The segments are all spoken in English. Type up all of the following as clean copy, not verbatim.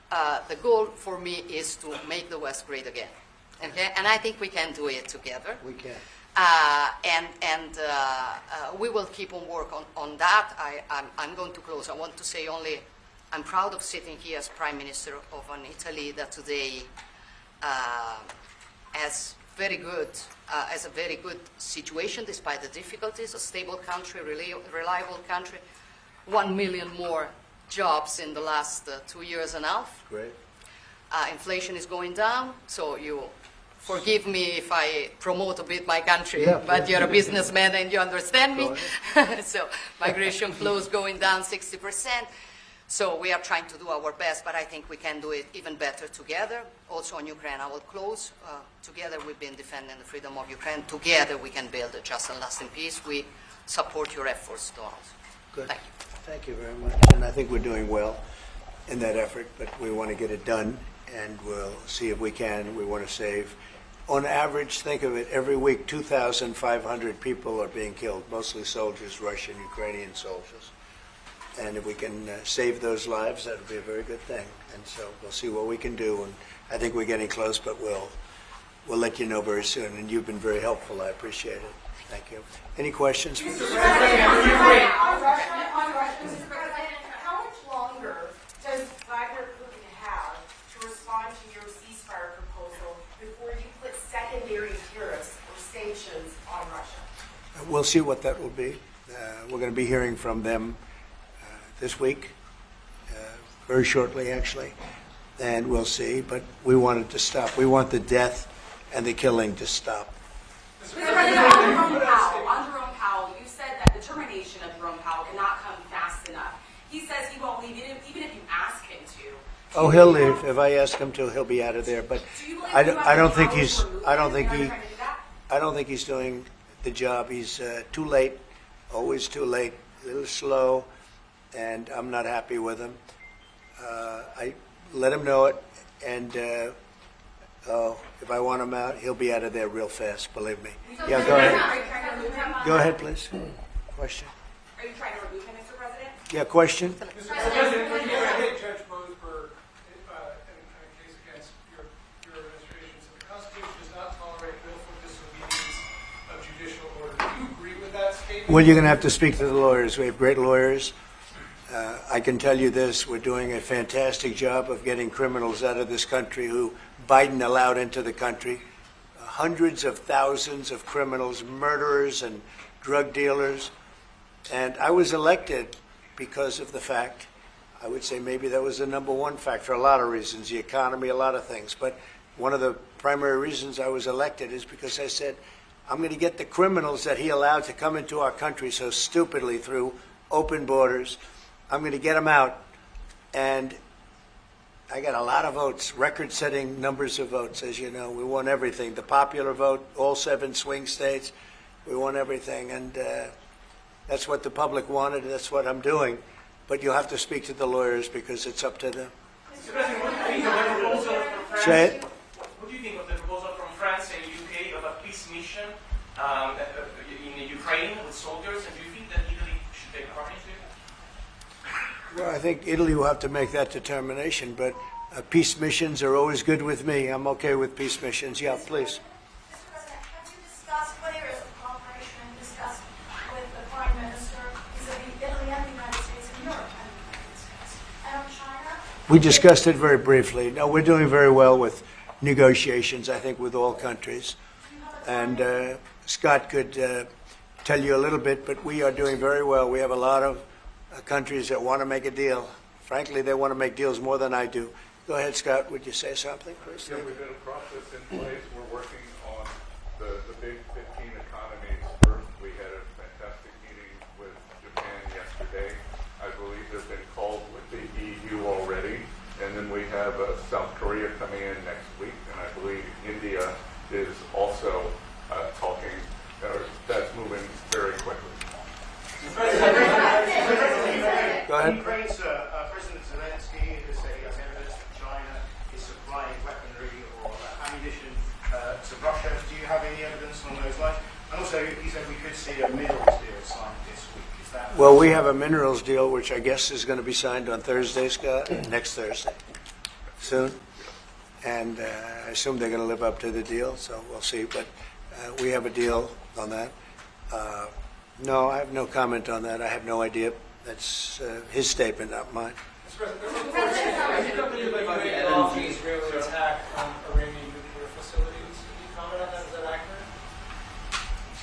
the goal for me is to make the West great again. Okay? And I think we can do it together. We can. We will keep on work on that. I'm going to close. I want to say only I'm proud of sitting here as Prime Minister of an Italy that today has a very good situation despite the difficulties, a stable country, reliable country, 1 million more jobs in the last 2 years and a half. Great. Inflation is going down, so you forgive me if I promote a bit my country, Yeah, but you're a businessman and you understand me. Go So migration flows going down 60%. So we are trying to do our best, but I think we can do it even better together. Also on Ukraine, I will close. Together we've been defending the freedom of Ukraine. Together we can build a just and lasting peace. We support your efforts, Donald. Good. Thank you. Thank you very much. And I think we're doing well in that effort, but we want to get it done, and we'll see if we can. We want to save. On average, think of it, every week 2,500 people are being killed, mostly soldiers, Russian, Ukrainian soldiers. And if we can save those lives, that would be a very good thing. And so we'll see what we can do. And I think we're getting close, but we'll let you know very soon. And you've been very helpful. I appreciate it. Thank you. Any questions? Mr. President, how much longer does Vladimir Putin have to respond to your ceasefire proposal before you put secondary tariffs or sanctions on Russia? We'll see what that will be. We're going to be hearing from them this week, very shortly actually, and we'll see. But we want it to stop. We want the death and the killing to stop. Mr. President, on Jerome Powell, you said that the termination of Jerome Powell cannot come fast enough. He says he won't leave, even if you ask him to. Oh, he'll leave. If I ask him to, he'll be out of there. But I don't think he's doing the job. He's too late, always too late, a little slow. And I'm not happy with him. I let him know it, and if I want him out, he'll be out of there real fast, believe me. Yeah, go ahead. Go ahead, please. Question? Are you trying to remove him, Mr. President? Yeah, question? Mr. President, you hit Judge Mosberg in a case against your administration. So the Constitution does not tolerate willful disobedience of judicial order. Do you agree with that statement? Well, you're going to have to speak to the lawyers. We have great lawyers. I can tell you this, we're doing a fantastic job of getting criminals out of this country who Biden allowed into the country. Hundreds of thousands of criminals, murderers and drug dealers. And I was elected because of the fact, I would say maybe that was the number one factor, a lot of reasons, the economy, a lot of things. But one of the primary reasons I was elected is because I said, I'm going to get the criminals that he allowed to come into our country so stupidly through open borders. I'm going to get them out, and I got a lot of votes, record-setting numbers of votes, as you know. We won everything, the popular vote, all 7 swing states. We won everything, and that's what the public wanted, and that's what I'm doing. But you'll have to speak to the lawyers because it's up to them. Mr. President, what do you think of the proposal from France? Say it. What do you think of the proposal from France and UK of a peace mission in Ukraine with soldiers? And do you think that Italy should take part in it? Well, I think Italy will have to make that determination, but peace missions are always good with me. I'm okay with peace missions. Yeah, please. Mr. President, have you discussed what areas of cooperation and discussed with the Prime Minister vis-a-vis Italy and the United States and Europe and the United States? And on China? We discussed it very briefly. No, we're doing very well with negotiations, I think, with all countries. And Scott could tell you a little bit, but we are doing very well. We have a lot of countries that want to make a deal. Frankly, they want to make deals more than I do. Go ahead, Scott. Would you say something first? Yeah, we've got a process in place. We're working on the big 15 economies first. We had a fantastic meeting with Japan yesterday. I believe they've been called with the EU already. And then we have South Korea coming in next week. And I believe India is also talking. That's moving very quickly. Go ahead. Ukraine's President Zelensky has evidence that China is supplying weaponry or ammunition to Russia. Do you have any evidence along those lines? And also, he said we could see a minerals deal signed this week. Is that? Well, we have a minerals deal, which I guess is going to be signed on Thursday, Scott, next Thursday. soon, and I assume they're going to live up to the deal, so we'll see. But we have a deal on that. No, I have no comment on that. I have no idea. That's his statement, not mine. Mr. President, you believe that you made off the Israeli attack on Iranian nuclear facilities. Can you comment on that? Is that accurate?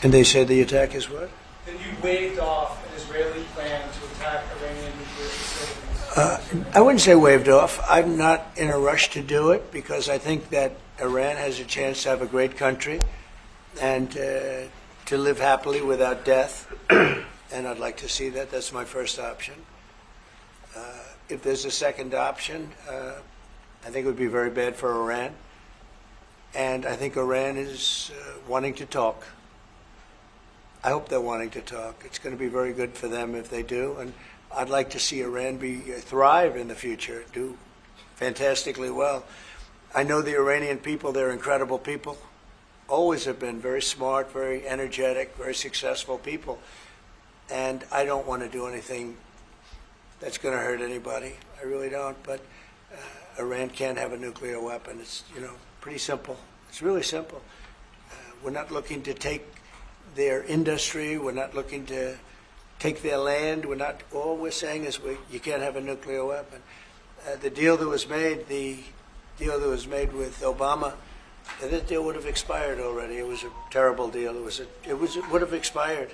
And they said the attack is what? That you waved off an Israeli plan to attack Iranian nuclear facilities. I wouldn't say waved off. I'm not in a rush to do it because I think that Iran has a chance to have a great country and to live happily without death. And I'd like to see that. That's my first option. If there's a second option, I think it would be very bad for Iran. And I think Iran is wanting to talk. I hope they're wanting to talk. It's going to be very good for them if they do. And I'd like to see Iran thrive in the future, do fantastically well. I know the Iranian people, they're incredible people. Always have been very smart, very energetic, very successful people. And I don't want to do anything that's going to hurt anybody. I really don't. But Iran can't have a nuclear weapon. It's, pretty simple. It's really simple. We're not looking to take their industry. We're not looking to take their land. All we're saying is you can't have a nuclear weapon. The deal that was made, with Obama, that deal would have expired already. It was a terrible deal. It would have expired.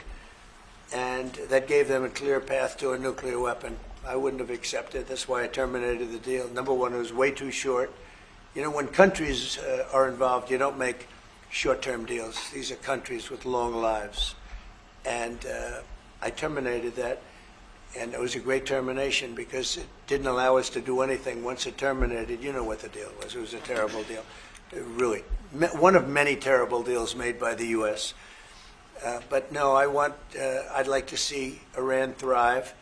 And that gave them a clear path to a nuclear weapon. I wouldn't have accepted. That's why I terminated the deal. Number one, it was way too short. When countries are involved, you don't make short-term deals. These are countries with long lives. And I terminated that. And it was a great termination because it didn't allow us to do anything. Once it terminated, you know what the deal was. It was a terrible deal. Really. One of many terrible deals made by the U.S. But no, I'd like to see Iran thrive.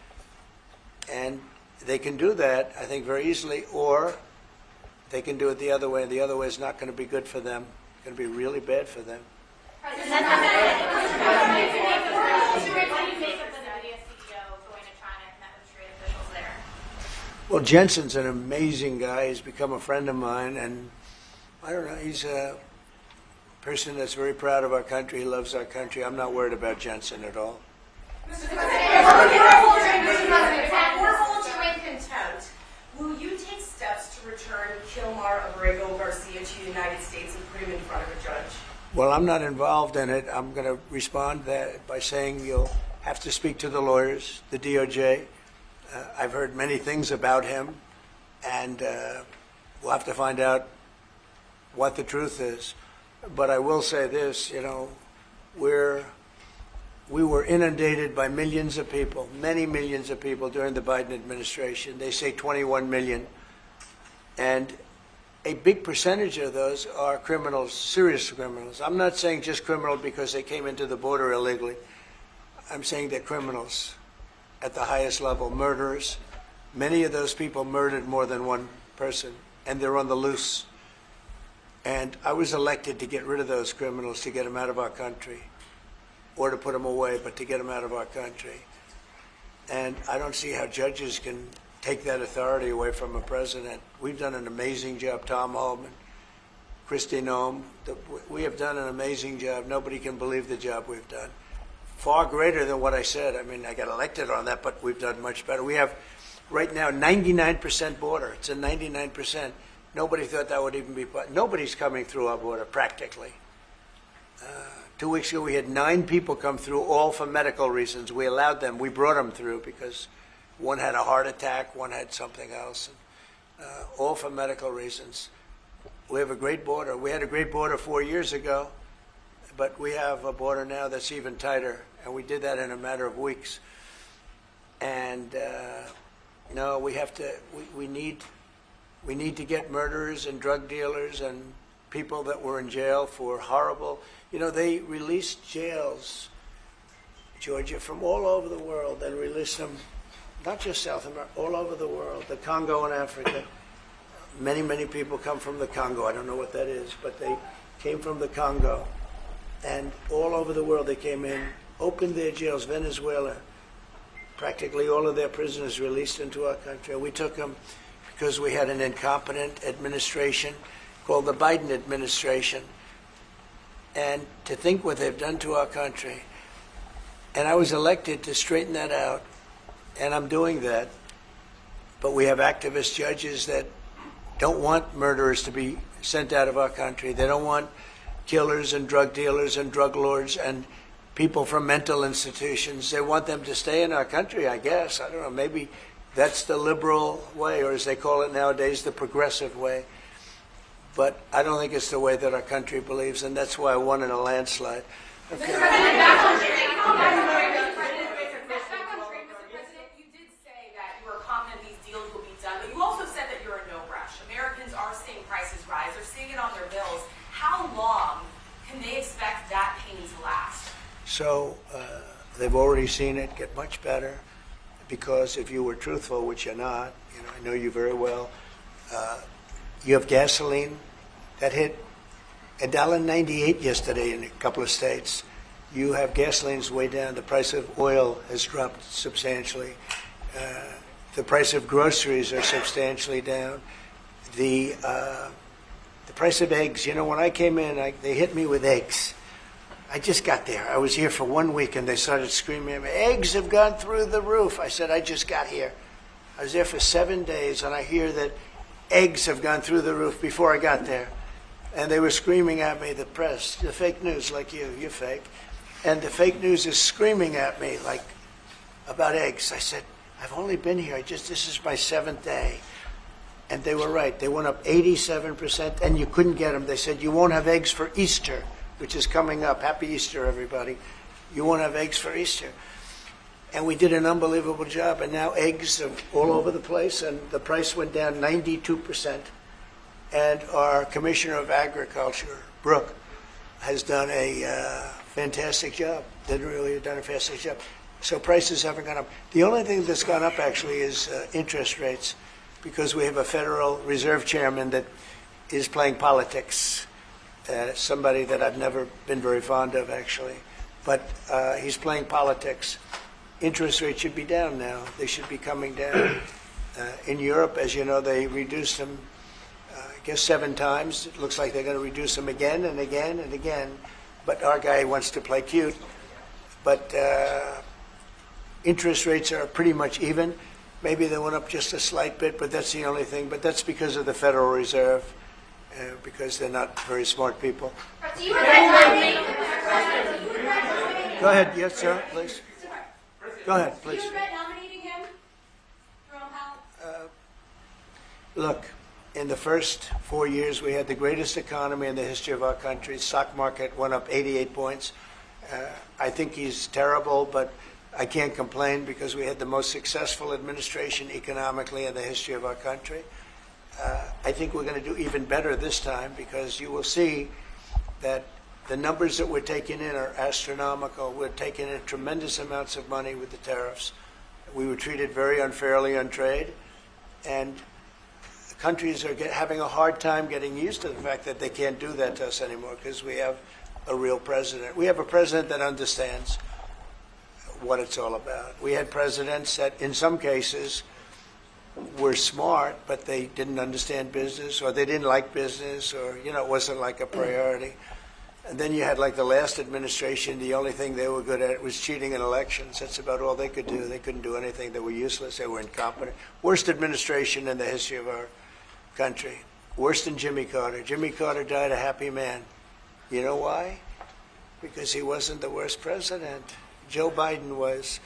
And they can do that, I think, very easily, or they can do it the other way, and the other way is not going to be good for them. It's going to be really bad for them. What do you make of the Nvidia CEO going to China and met with trade officials there? Well, Jensen's an amazing guy. He's become a friend of mine, and I don't know, he's a person that's very proud of our country. He loves our country. I'm not worried about Jensen at all. Mr. President, we're holding you in contempt. Will you take steps to return Kilmar Abrego Garcia to the United States and put him in front of a judge? Well, I'm not involved in it. I'm going to respond by saying you'll have to speak to the lawyers, the DOJ. I've heard many things about him, and we'll have to find out what the truth is. But I will say this, we were inundated by millions of people, many millions of people during the Biden administration. They say 21 million. And a big percentage of those are criminals, serious criminals. I'm not saying just criminal because they came into the border illegally. I'm saying they're criminals at the highest level, murderers. Many of those people murdered more than one person, and they're on the loose. And I was elected to get rid of those criminals, to get them out of our country, or to put them away, but to get them out of our country. And I don't see how judges can take that authority away from a president. We've done an amazing job, Tom Homan, Kristi Noem. We have done an amazing job. Nobody can believe the job we've done. Far greater than what I said. I mean, I got elected on that, but we've done much better. We have, right now, 99% border. It's a 99%. Nobody thought that would even be, nobody's coming through our border, practically. 2 weeks ago, we had 9 people come through, all for medical reasons. We allowed them. We brought them through because one had a heart attack, one had something else, all for medical reasons. We have a great border. We had a great border 4 years ago, but we have a border now that's even tighter, and we did that in a matter of weeks. And no, we have to. We need to get murderers and drug dealers and people that were in jail for horrible. They released jails, Georgia, from all over the world. They released them, not just South America, all over the world, the Congo and Africa. Many, many people come from the Congo. I don't know what that is, but they came from the Congo. And all over the world they came in, opened their jails. Venezuela, practically all of their prisoners released into our country. We took them because we had an incompetent administration called the Biden administration. And to think what they've done to our country. And I was elected to straighten that out, and I'm doing that. But we have activist judges that don't want murderers to be sent out of our country. They don't want killers and drug dealers and drug lords and people from mental institutions. They want them to stay in our country, I guess. I don't know, maybe that's the liberal way, or as they call it nowadays, the progressive way. But I don't think it's the way that our country believes, and that's why I won in a landslide. Okay. Mr. President, you did say that you are confident these deals will be done, but you also said that you're in no rush. Americans are seeing prices rise. They're seeing it on their bills. How long can they expect that pain to last? So they've already seen it get much better, because if you were truthful, which you're not, I know you very well, you have gasoline that hit $1.98 yesterday in a couple of states. You have gasoline's way down. The price of oil has dropped substantially. The price of groceries are substantially down. The price of eggs. When I came in, they hit me with eggs. I just got there. I was here for 1 week, and they started screaming at me, eggs have gone through the roof. I said, I just got here. I was there for 7 days, and I hear that eggs have gone through the roof before I got there. And they were screaming at me, the press, the fake news, like you're fake. And the fake news is screaming at me, like, about eggs. I said, I've only been here, this is my 7th day. And they were right. They went up 87%, and you couldn't get them. They said, you won't have eggs for Easter, which is coming up. Happy Easter, everybody. You won't have eggs for Easter. And we did an unbelievable job, and now eggs are all over the place, and the price went down 92%. And our Commissioner of Agriculture, Brooke, has done a fantastic job. They really have done a fantastic job. So prices haven't gone up. The only thing that's gone up, actually, is interest rates, because we have a Federal Reserve Chairman that is playing politics. Somebody that I've never been very fond of, actually. But he's playing politics. Interest rates should be down now. They should be coming down. In Europe, as you know, they reduced them, I guess 7 times. It looks like they're going to reduce them again and again and again. But our guy wants to play cute. But interest rates are pretty much even. Maybe they went up just a slight bit, but that's the only thing. But that's because of the Federal Reserve, because they're not very smart people. Do you regret Go ahead. Yes, sir, please. Go ahead, please. Do you regret nominating him, Jerome Powell? Look, in the first 4 years, we had the greatest economy in the history of our country. Stock market went up 88 points. I think he's terrible, but I can't complain because we had the most successful administration economically in the history of our country. I think we're going to do even better this time, because you will see that the numbers that we're taking in are astronomical. We're taking in tremendous amounts of money with the tariffs. We were treated very unfairly on trade, and countries are having a hard time getting used to the fact that they can't do that to us anymore, because we have a real president. We have a president that understands what it's all about. We had presidents that, in some cases, were smart, but they didn't understand business, or they didn't like business, or, it wasn't like a priority. And then you had, like, the last administration, the only thing they were good at was cheating in elections. That's about all they could do. They couldn't do anything. They were useless. They were incompetent. Worst administration in the history of our country. Worse than Jimmy Carter. Jimmy Carter died a happy man. You know why? Because he wasn't the worst president. Joe Biden was.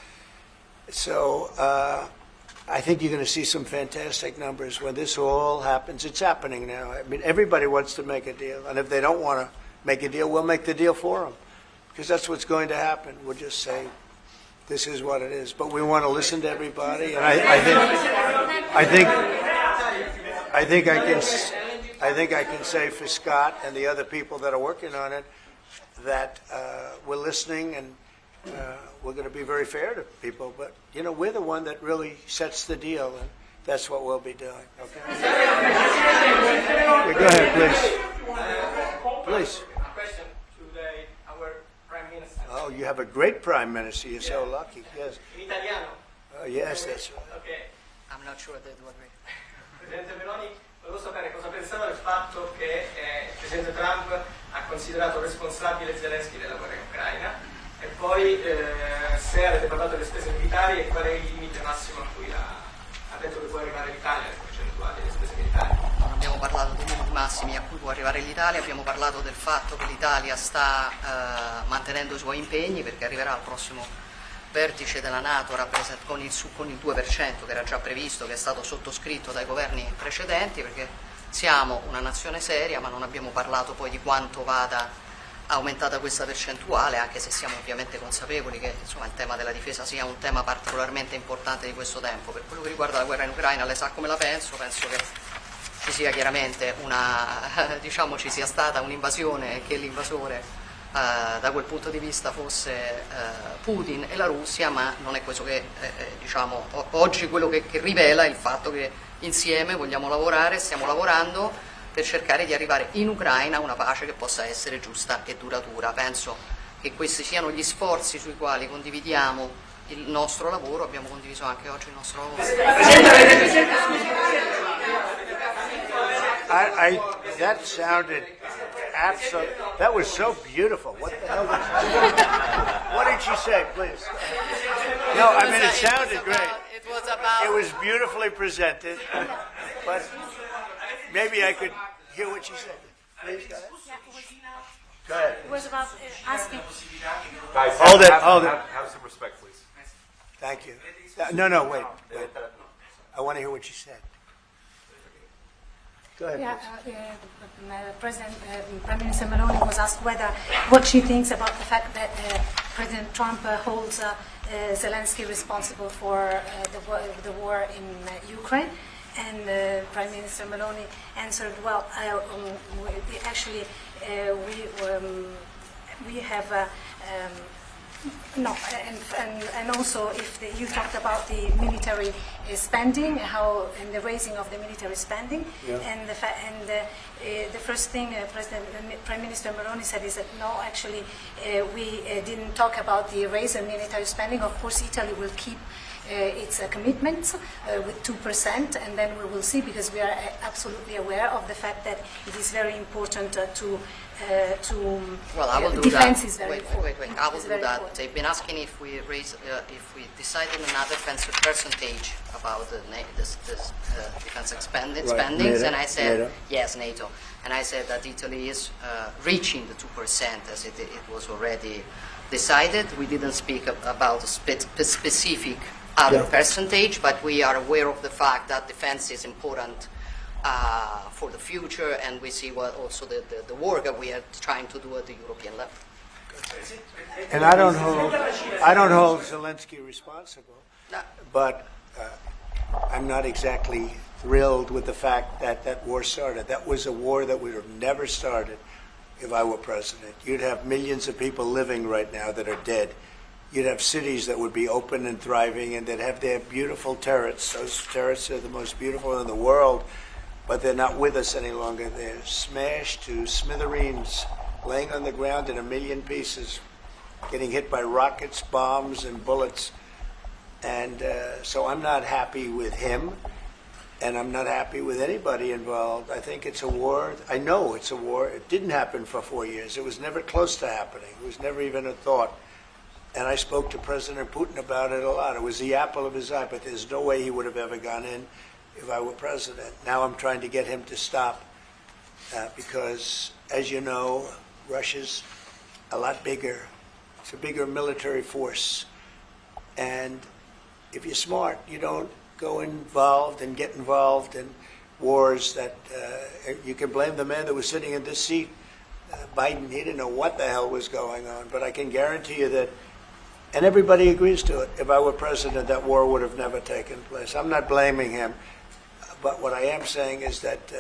So I think you're going to see some fantastic numbers when this all happens. It's happening now. I mean, everybody wants to make a deal. And if they don't want to make a deal, we'll make the deal for them. Because that's what's going to happen. We'll just say, this is what it is. But we want to listen to everybody. And I think I can say for Scott and the other people that are working on it that we're listening, and we're going to be very fair to people. But, we're the one that really sets the deal, and that's what we'll be doing. Okay? Yeah, go ahead, please. Please. A question to our Prime Minister. Oh, you have a great Prime Minister. You're so lucky. Yes. In Italiano. Oh, yes, that's right. Okay. I'm not sure that what we... Presidente Meloni, volevo sapere cosa pensava del fatto che il Presidente Trump ha considerato responsabile Zelensky della guerra in Ucraina e poi se avete parlato delle spese militari e qual è il limite massimo a cui ha detto che può arrivare l'Italia, le percentuali delle spese militari. Non abbiamo parlato dei limiti massimi a cui può arrivare l'Italia, abbiamo parlato del fatto che l'Italia sta mantenendo i suoi impegni perché arriverà al prossimo vertice della Nato con il 2% che era già previsto, che è stato sottoscritto dai governi precedenti, perché siamo una nazione seria, ma non abbiamo parlato poi di quanto vada aumentata questa percentuale, anche se siamo ovviamente consapevoli che insomma, il tema della difesa sia un tema particolarmente importante di questo tempo. Per quello che riguarda la guerra in Ucraina, lei sa come la penso che ci sia chiaramente diciamo ci sia stata un'invasione e che l'invasore da quel punto di vista fosse Putin e la Russia, ma non è questo che diciamo oggi quello che rivela il fatto che insieme vogliamo lavorare, stiamo lavorando per cercare di arrivare in Ucraina a una pace che possa essere giusta e duratura. Penso che questi siano gli sforzi sui quali condividiamo il nostro lavoro, abbiamo condiviso anche oggi il nostro lavoro. That sounded absolutely. That was so beautiful. What the hell was that? What did she say, please? No, I mean it sounded great. It was about. It was beautifully presented, but maybe I could hear what she said. Please go ahead. Go ahead. It was about asking. Guys, Hold it. Have some respect, please. Thank you. No, wait. I want to hear what she said. Go ahead, please. Prime Minister Meloni was asked what she thinks about the fact that President Trump holds Zelensky responsible for the war in Ukraine. And Prime Minister Meloni answered, well, we have no, and also if you talked about the military spending, and the raising of the military spending, yeah. And the first thing Prime Minister Meloni said is that no, actually we didn't talk about the raise in military spending. Of course, Italy will keep its commitments with 2%, and then we will see, because we are absolutely aware of the fact that it is very important Well, I will do defense that. is very Wait. I will do that. important. They've been asking if we decided another percentage about the defense spendings, NATO, and I said NATO. yes, NATO, and I said that Italy is reaching the 2% as it was already decided. We didn't speak about a specific other percentage, but we are aware of the fact that defense is important for the future, and we see what also the work that we are trying to do at the European level. And I don't hold Zelensky responsible, but I'm not exactly thrilled with the fact that that war started. That was a war that would have never started if I were president. You'd have millions of people living right now that are dead. You'd have cities that would be open and thriving, and they'd have their beautiful turrets. Those turrets are the most beautiful in the world, but they're not with us any longer. They're smashed to smithereens, laying on the ground in a million pieces, getting hit by rockets, bombs, and bullets. And so I'm not happy with him, and I'm not happy with anybody involved. I think it's a war. I know it's a war. It didn't happen for 4 years. It was never close to happening. It was never even a thought. And I spoke to President Putin about it a lot. It was the apple of his eye, but there's no way he would have ever gone in if I were president. Now I'm trying to get him to stop because, as you know, Russia's a lot bigger. It's a bigger military force. And if you're smart, you don't go involved and get involved in wars that you can blame the man that was sitting in this seat, Biden. He didn't know what the hell was going on. But I can guarantee you that, and everybody agrees to it, if I were president, that war would have never taken place. I'm not blaming him. But what I am saying is that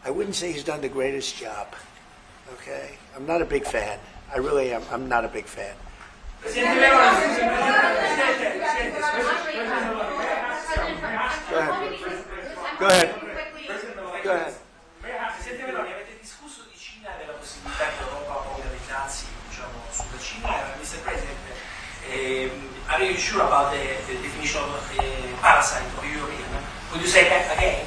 I wouldn't say he's done the greatest job. Okay? I'm not a big fan. I really am. I'm not a big fan. Go ahead. Presidente Meloni, avete discusso di Cina e della possibilità che l'Europa ponga dei dazi, diciamo, sulla Cina. Mr. President, are you sure about the definition of parasite of European? Could you say that again?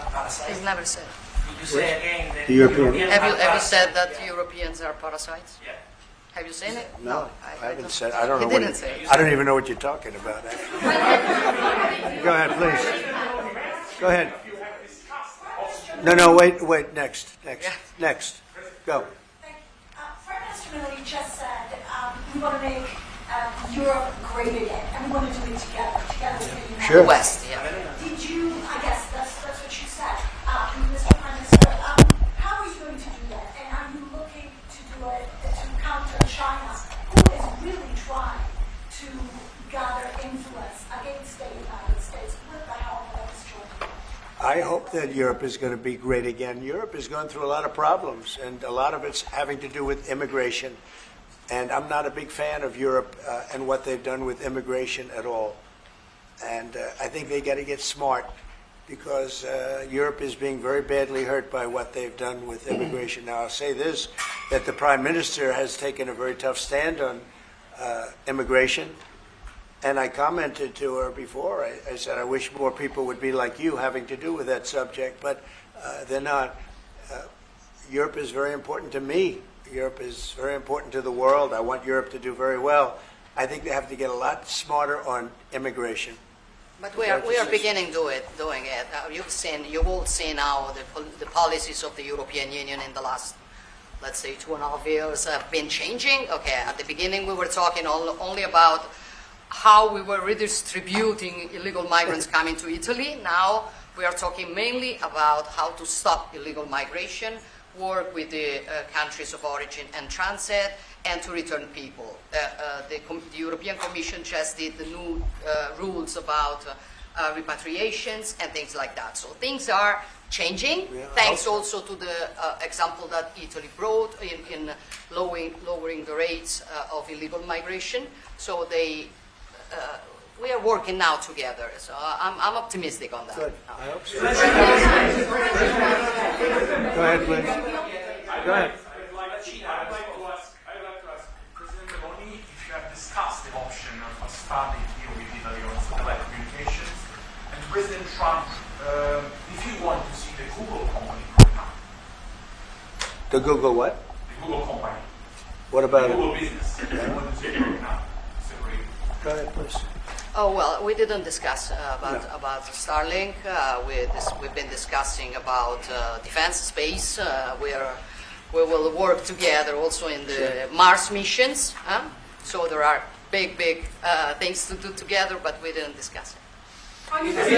parasites? It's never said. Could you say again that The European- Europeans Have are you parasites? said that Europeans are parasites? Yeah. Have you seen it? No, I haven't don't- said, I don't He know what, didn't say it. I don't even know what you're talking about. Go ahead, please. Go ahead. No, wait, next. Go. Thank you. Prime Minister Meloni just said we want to make Europe great again, and we want to do it together with the United Sure. West, yeah. Did you, I guess that's what you said, Mr. Prime Minister, how are you going to do that? And are you looking to do it to counter China, who is really trying to gather influence against the United States with the help of this joint? I hope that Europe is going to be great again. Europe is going through a lot of problems, and a lot of it's having to do with immigration. And I'm not a big fan of Europe and what they've done with immigration at all. And I think they got to get smart, because Europe is being very badly hurt by what they've done with immigration. Now, I'll say this, that the Prime Minister has taken a very tough stand on immigration. And I commented to her before. I said, I wish more people would be like you having to do with that subject, but they're not. Europe is very important to me. Europe is very important to the world. I want Europe to do very well. I think they have to get a lot smarter on immigration. But we are beginning doing it. You've all seen now the policies of the European Union in the last, let's say, 2.5 years have been changing. Okay, at the beginning we were talking only about how we were redistributing illegal migrants coming to Italy. Now we are talking mainly about how to stop illegal migration, work with the countries of origin and transit, and to return people. The European Commission just did the new rules about repatriations and things like that. So things are changing, thanks also to the example that Italy brought in lowering the rates of illegal migration. So we are working now together. So I'm optimistic on that. Good. I hope so. Go ahead, please. Go ahead. I'd like to ask President Meloni if you have discussed the option of a starting deal with Italy on satellite communications, and President Trump, if you want to see the Google company growing up. The Google what? The Google company. What about the it? Google business. If you want to see it growing up. Separate. Go ahead, please. Oh, well, we didn't discuss about Starlink. We've been discussing about defense space. We will work together also in the Mars missions. So there are big things to do together, but we didn't discuss it. Prime Minister,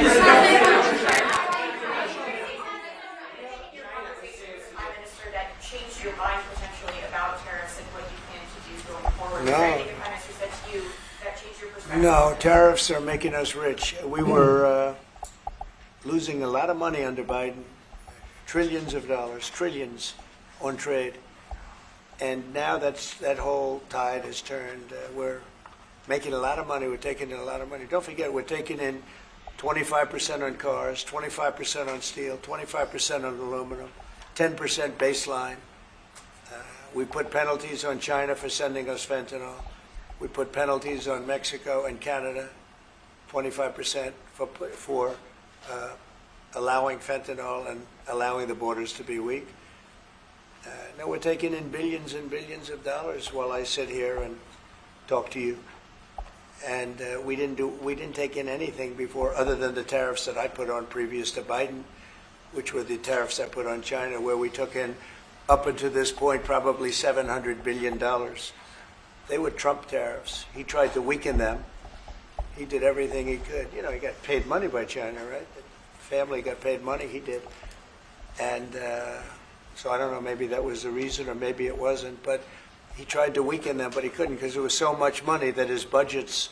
that changed your mind potentially about tariffs and what you plan to do going forward? No. Is there anything the Prime Minister said to you that changed your perspective? No, tariffs are making us rich. We were losing a lot of money under Biden, trillions of dollars, trillions on trade. And now that whole tide has turned. We're making a lot of money. We're taking in a lot of money. Don't forget, we're taking in 25% on cars, 25% on steel, 25% on aluminum, 10% baseline. We put penalties on China for sending us fentanyl. We put penalties on Mexico and Canada, 25% for allowing fentanyl and allowing the borders to be weak. Now we're taking in billions and billions of dollars while I sit here and talk to you. And we didn't take in anything before, other than the tariffs that I put on previous to Biden, which were the tariffs I put on China, where we took in, up until this point, probably $700 billion. They were Trump tariffs. He tried to weaken them. He did everything he could. You know, he got paid money by China, right? The family got paid money, he did. And so I don't know, maybe that was the reason, or maybe it wasn't, but he tried to weaken them, but he couldn't, because there was so much money that his budgets,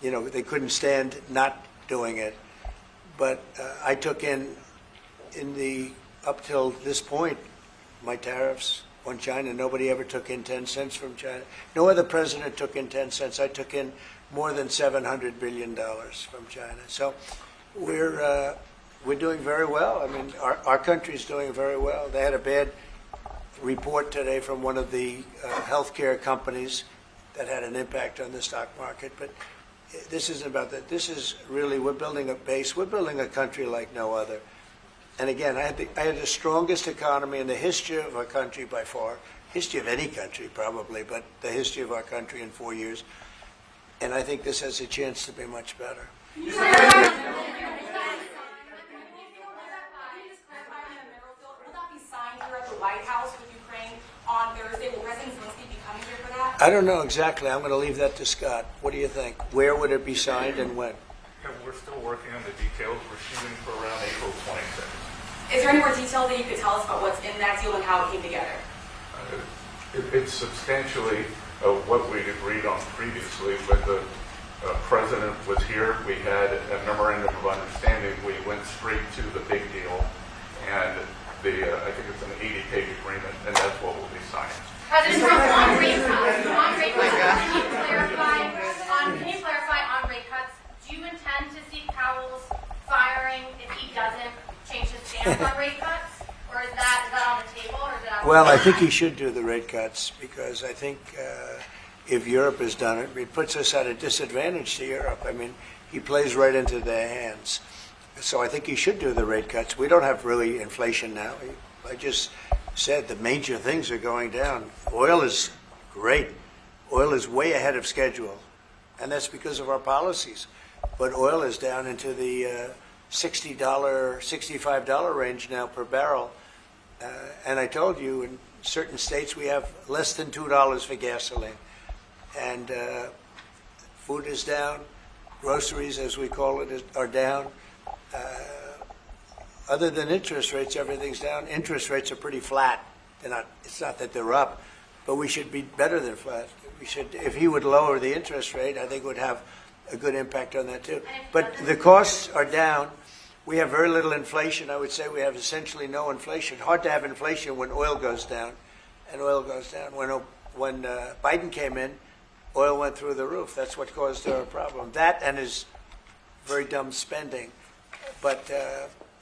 you know, they couldn't stand not doing it. But I took in the, up till this point, my tariffs on China. Nobody ever took in 10 cents from China. No other president took in 10 cents. I took in more than $700 billion from China. So we're doing very well. I mean, our country's doing very well. They had a bad report today from one of the healthcare companies that had an impact on the stock market. But this isn't about that. This is really, we're building a base. We're building a country like no other. And again, I had the strongest economy in the history of our country by far, history of any country probably, but the history of our country in 4 years. And I think this has a chance to be much better. Will that be signed here at the White House with Ukraine on Thursday? Will President Zelensky be coming here for that? I don't know exactly. I'm going to leave that to Scott. What do you think? Where would it be signed and when? Yeah, we're still working on the details. We're shooting for around April 26th. Is there any more detail that you could tell us about what's in that deal and how it came together? It's substantially what we'd agreed on previously. When the president was here, we had a memorandum of understanding. We went straight to the big deal, and I think it's an 80-page agreement, and that's what will be signed. President Trump, on rate cuts, can you clarify on rate cuts, do you intend to see Powell's firing if he doesn't change his stance on rate cuts? Or is that on the table? Or is it Well, I think he should do the rate cuts because I think if Europe has done it, it puts us at a disadvantage to Europe. I mean, he plays right into their hands. So I think he should do the rate cuts. We don't have really inflation now. I just said the major things are going down. Oil is great. Oil is way ahead of schedule, and that's because of our policies. But oil is down into the $60, $65 range now per barrel. And I told you, in certain states we have less than $2 for gasoline. And food is down. Groceries, as we call it, are down. Other than interest rates, everything's down. Interest rates are pretty flat. They're not. It's not that they're up, but we should be better than flat. We should. If he would lower the interest rate, I think it would have a good impact on that too. But the costs are down. We have very little inflation. I would say we have essentially no inflation. Hard to have inflation when oil goes down, and oil goes down. When Biden came in, oil went through the roof. That's what caused our problem. That and his very dumb spending. But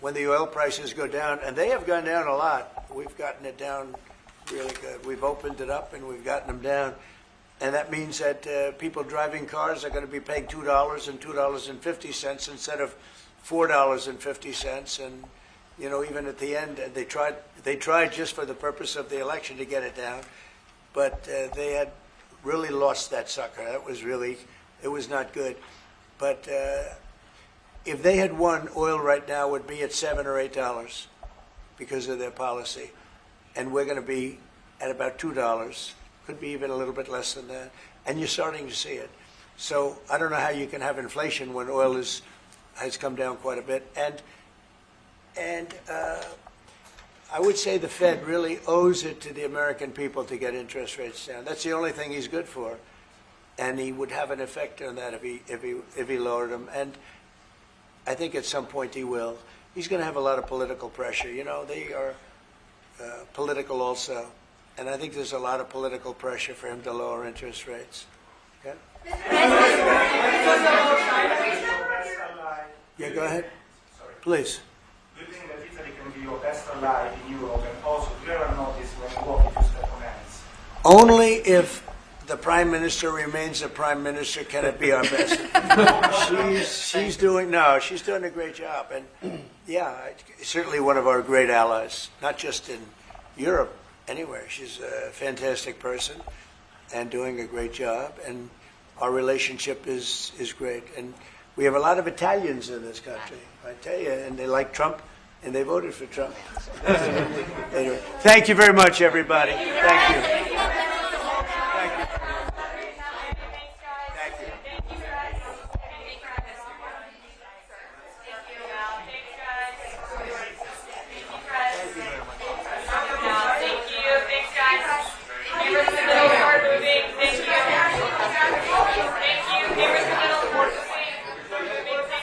when the oil prices go down, and they have gone down a lot, we've gotten it down really good. We've opened it up and we've gotten them down. And that means that people driving cars are going to be paying $2 and $2.50 instead of $4.50. And, you know, even at the end, they tried just for the purpose of the election to get it down. But they had really lost that sucker. That was really, it was not good. But if they had won, oil right now would be at $7 or $8 because of their policy. And we're going to be at about $2. Could be even a little bit less than that. And you're starting to see it. So I don't know how you can have inflation when oil has come down quite a bit. And I would say the Fed really owes it to the American people to get interest rates down. That's the only thing he's good for. And he would have an effect on that if he lowered them. And I think at some point he will. He's going to have a lot of political pressure. You know, they are political also. And I think there's a lot of political pressure for him to lower interest rates. Okay? Yeah, go ahead. Please. Do you think that Italy can be your best ally in Europe? And also, do you ever notice when you walk into step on hands? Only if the Prime Minister remains the Prime Minister can it be our best. she's doing a great job. And yeah, certainly one of our great allies, not just in Europe, anywhere. She's a fantastic person and doing a great job. And our relationship is great. And we have a lot of Italians in this country, I tell you, and they like Trump, and they voted for Trump. Anyway, thank you very much, everybody. Thank you. Thank you.